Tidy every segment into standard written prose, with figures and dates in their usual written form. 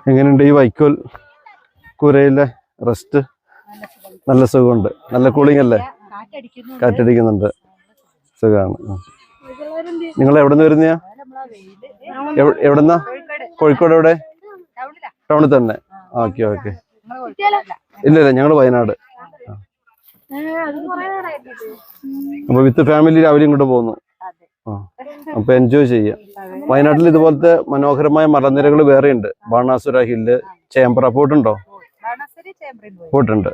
എങ്ങനെയുണ്ട് ഈ വൈക്കോൽ കൂരയിലെ റെസ്റ്റ്? നല്ല സുഖമുണ്ട്. നല്ല കൂളിംഗ് അല്ലേ? കാറ്റടിക്കുന്നുണ്ട്. സുഖമാണ്. നിങ്ങൾ എവിടെ നിന്ന് വരുന്നയാ? എവിടെന്നാ? കോഴിക്കോട് എവിടെ? ടൗണിൽ തന്നെ. Okay okay. ഇല്ല ഞങ്ങൾ വയനാട്. അപ്പൊ വിത്ത് ഫാമിലി രാവിലെ ഇങ്ങോട്ട് പോകുന്നു. അപ്പൊ എൻജോയ് ചെയ്യാം. വയനാട്ടിൽ ഇതുപോലത്തെ മനോഹരമായ മലനിരകൾ വേറെ ഉണ്ട്. ബാണാസുര ഹില്ല്, ചേമ്പ്ര പോയിട്ടുണ്ടോ? പോയിട്ടുണ്ട്.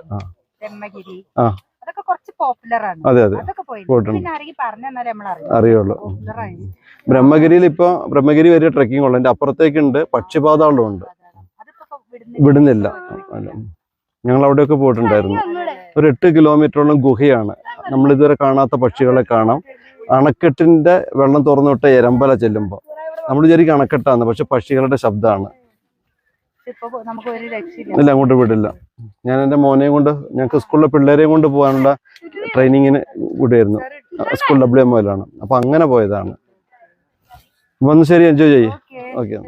അതെ പോയിട്ടുണ്ട്. അറിയുള്ളൂ. ബ്രഹ്മഗിരിയിൽ ഇപ്പൊ ബ്രഹ്മഗിരി വരെ ട്രെക്കിംഗ് ഉള്ളു. എന്റെ അപ്പുറത്തേക്കുണ്ട്, പക്ഷിപാതാളം ഉണ്ട്, വിടുന്നില്ല. ഞങ്ങൾ അവിടെയൊക്കെ പോയിട്ടുണ്ടായിരുന്നു. ഒരു 8 കിലോമീറ്ററോളം ഗുഹയാണ്. നമ്മൾ ഇതുവരെ കാണാത്ത പക്ഷികളെ കാണാം. അണക്കെട്ടിന്റെ വെള്ളം തുറന്നു വിട്ട എരമ്പല ചെല്ലുമ്പോൾ നമ്മൾ വിചാരിക്കും അണക്കെട്ടാന്ന്, പക്ഷെ പക്ഷികളുടെ ശബ്ദമാണ്. ഇല്ല, അങ്ങോട്ട് വിടില്ല. ഞാൻ എൻ്റെ മോനെയും കൊണ്ട്, ഞങ്ങൾക്ക് സ്കൂളിലെ പിള്ളേരെയും കൊണ്ട് പോകാനുള്ള ട്രെയിനിങ്ങിന് വിടുമായിരുന്നു. സ്കൂൾ WMOയിലാണ്. അപ്പൊ അങ്ങനെ പോയതാണ്. വന്ന് ശരി, എൻജോയ് ചെയ്യേ. ഓക്കെ.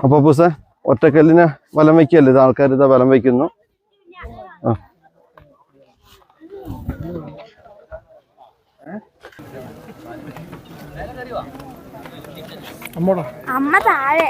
അപ്പൊ പൂസേ, ഒറ്റക്കല്ലിനെ വലം വയ്ക്കല്ലേ? ഇത് ആൾക്കാർ ഇതാ വലം വയ്ക്കുന്നു. അമ്മ താഴെ.